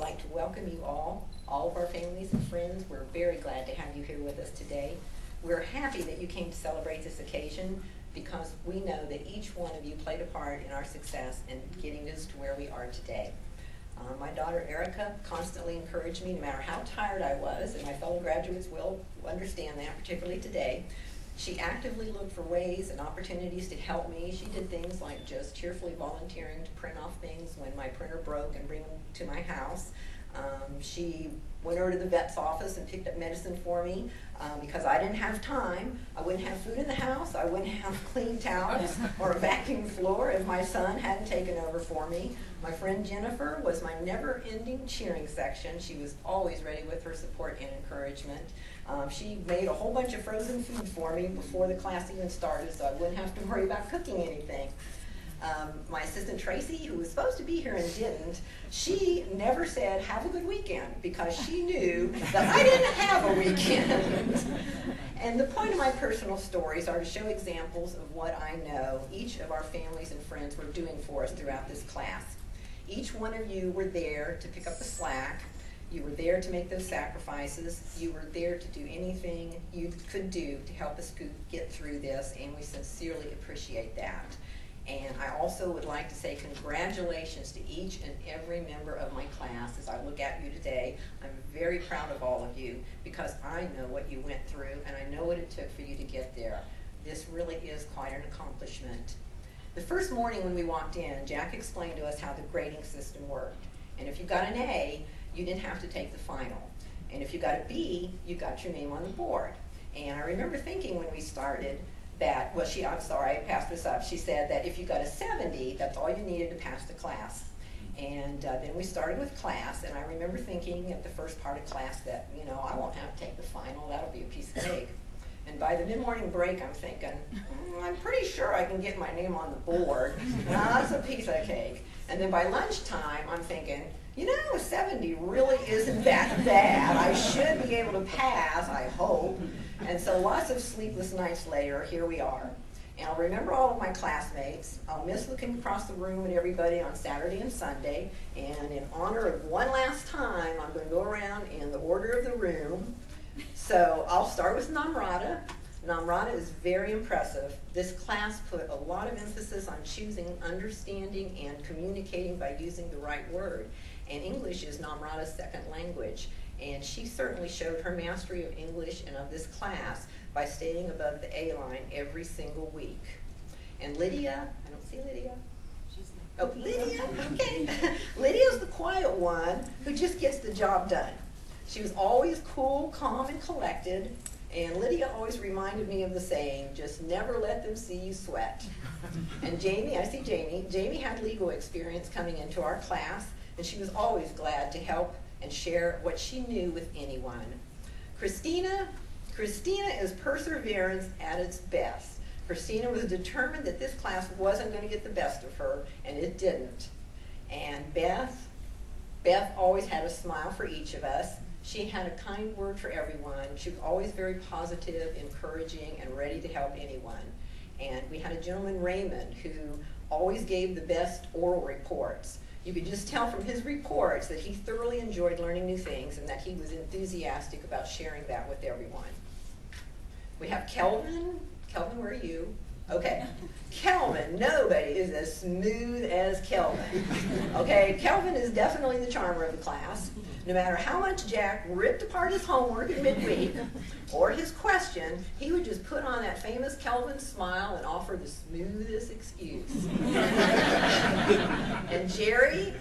like to welcome you all of our families and friends. We're very glad to have you here with us today. We're happy that you came to celebrate this occasion because we know that each one of you played a part in our success in getting us to where we are today. My daughter Erica constantly encouraged me no matter how tired I was, and my fellow graduates will understand that, particularly today. She actively looked for ways and opportunities to help me. She did things like just cheerfully volunteering to print off things when my printer broke and bring them to my house. She went over to the vet's office and picked up medicine for me because I didn't have time. I wouldn't have food in the house. I wouldn't have clean towels or a vacuum floor if my son hadn't taken over for me. My friend Jennifer was my never-ending cheering section. She was always ready with her support and encouragement. She made a whole bunch of frozen food for me before the class even started, so I wouldn't have to worry about cooking anything. My assistant Tracy, who was supposed to be here and didn't, she never said, "Have a good weekend," because she knew that I didn't have a weekend. And the point of my personal stories are to show examples of what I know each of our families and friends were doing for us throughout this class. Each one of you were there to pick up the slack. You were there to make those sacrifices. You were there to do anything you could do to help us get through this, and we sincerely appreciate that. And I also would like to say congratulations to each and every member of my class as I look at you today. I'm very proud of all of you because I know what you went through and I know what it took for you to get there. This really is quite an accomplishment. The first morning when we walked in, Jack explained to us how the grading system worked. And if you got an A, you didn't have to take the final. And if you got a B, you got your name on the board. And I remember thinking when we started that, well, I'm sorry, I passed this up. She said that if you got a 70, that's all you needed to pass the class. And then we started with class, and I remember thinking at the first part of class that, I won't have to take the final, that'll be a piece of cake. And by the mid-morning break, I'm thinking, I'm pretty sure I can get my name on the board. That's a piece of cake. And then by lunchtime, I'm thinking, a 70 really isn't that bad. I should be able to pass, I hope. And so lots of sleepless nights later, here we are. And I'll remember all of my classmates. I'll miss looking across the room at everybody on Saturday and Sunday. And in honor of one last time, I'm going to go around in the order of the room. So I'll start with Namrata. Namrata is very impressive. This class put a lot of emphasis on choosing, understanding, and communicating by using the right word. And English is Namrata's second language. And she certainly showed her mastery of English and of this class by staying above the A line every single week. And Lydia, I don't see Lydia. Oh, Lydia, okay. Lydia's the quiet one who just gets the job done. She was always cool, calm, and collected. And Lydia always reminded me of the saying, just never let them see you sweat. And Jamie, I see Jamie. Jamie had legal experience coming into our class, and she was always glad to help and share what she knew with anyone. Christina is perseverance at its best. Christina was determined that this class wasn't going to get the best of her, and it didn't. And Beth always had a smile for each of us. She had a kind word for everyone. She was always very positive, encouraging, and ready to help anyone. And we had a gentleman, Raymond, who always gave the best oral reports. You could just tell from his reports that he thoroughly enjoyed learning new things and that he was enthusiastic about sharing that with everyone. We have Kelvin. Kelvin, where are you? Okay. Kelvin, nobody is as smooth as Kelvin. Okay, Kelvin is definitely the charmer of the class. No matter how much Jack ripped apart his homework at midweek or his question, he would just put on that famous Kelvin smile and offer the smoothest excuse. And Jerry,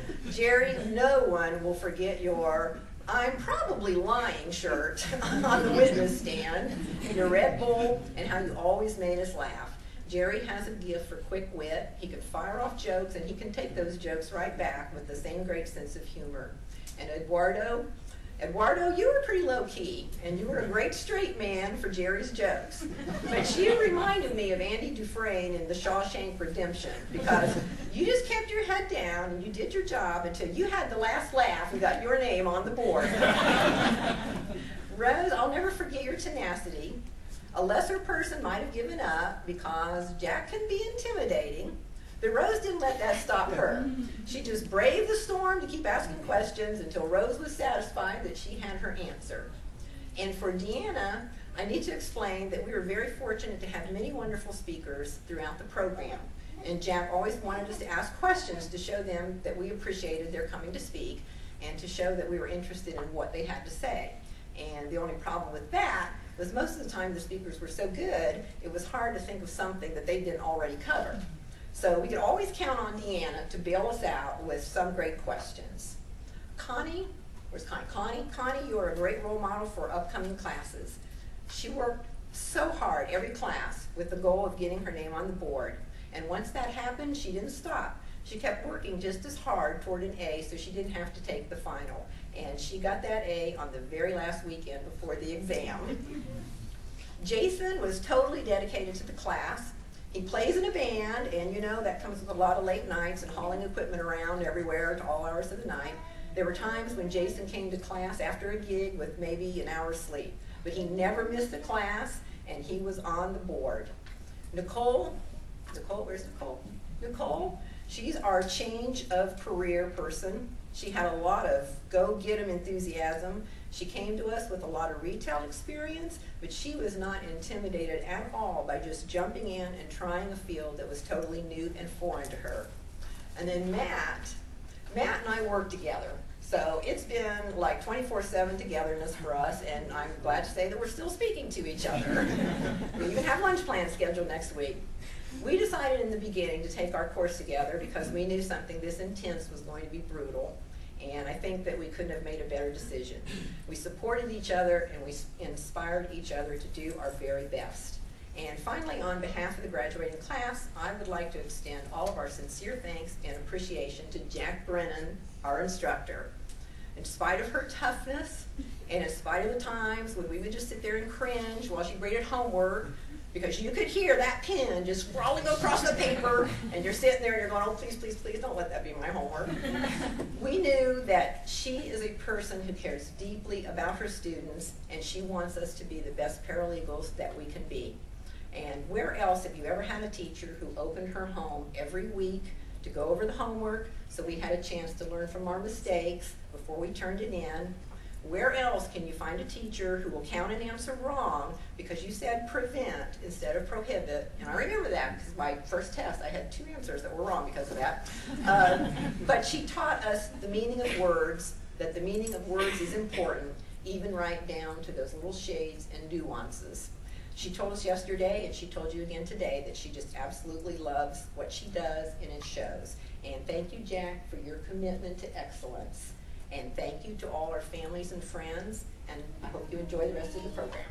no one will forget your "I'm probably lying" shirt on the witness stand, your Red Bull, and how you always made us laugh. Jerry has a gift for quick wit. He can fire off jokes, and he can take those jokes right back with the same great sense of humor. And Eduardo, you were pretty low-key, and you were a great straight man for Jerry's jokes. But you reminded me of Andy Dufresne in The Shawshank Redemption, because you just kept your head down, and you did your job until you had the last laugh and got your name on the board. Rose, I'll never forget your tenacity. A lesser person might have given up because Jack can be intimidating, But Rose didn't let that stop her. She just braved the storm to keep asking questions until Rose was satisfied that she had her answer. And for Deanna, I need to explain that we were very fortunate to have many wonderful speakers throughout the program. And Jack always wanted us to ask questions to show them that we appreciated their coming to speak and to show that we were interested in what they had to say. And the only problem with that was most of the time the speakers were so good, it was hard to think of something that they didn't already cover. So we could always count on Deanna to bail us out with some great questions. Connie, where's Connie? Connie, you are a great role model for upcoming classes. She worked so hard every class with the goal of getting her name on the board. And once that happened, she didn't stop. She kept working just as hard toward an A so she didn't have to take the final. And she got that A on the very last weekend before the exam. Jason was totally dedicated to the class. He plays in a band, and you know that comes with a lot of late nights and hauling equipment around everywhere to all hours of the night. There were times when Jason came to class after a gig with maybe an hour's sleep, but he never missed a class, and he was on the board. Nicole, where's Nicole? Nicole, she's our change of career person. She had a lot of go-get-em enthusiasm. She came to us with a lot of retail experience, but she was not intimidated at all by just jumping in and trying a field that was totally new and foreign to her. And then Matt and I worked together. So it's been like 24/7 togetherness for us, and I'm glad to say that we're still speaking to each other. We even have lunch plans scheduled next week. We decided in the beginning to take our course together because we knew something this intense was going to be brutal, and I think that we couldn't have made a better decision. We supported each other and we inspired each other to do our very best. And finally, on behalf of the graduating class, I would like to extend all of our sincere thanks and appreciation to Jack Brennan, our instructor. In spite of her toughness, and in spite of the times when we would just sit there and cringe while she graded homework, because you could hear that pen just scrawling across the paper, and you're sitting there and you're going, oh, please, please, please don't let that be my homework. We knew that she is a person who cares deeply about her students, and she wants us to be the best paralegals that we can be. And where else have you ever had a teacher who opened her home every week to go over the homework so we had a chance to learn from our mistakes before we turned it in? Where else can you find a teacher who will count an answer wrong because you said prevent instead of prohibit? And I remember that because my first test I had 2 answers that were wrong because of that. But she taught us the meaning of words, that the meaning of words is important, even right down to those little shades and nuances. She told us yesterday, and she told you again today, that she just absolutely loves what she does, and it shows. And thank you, Jack, for your commitment to excellence. And thank you to all our families and friends, and I hope you enjoy the rest of the program.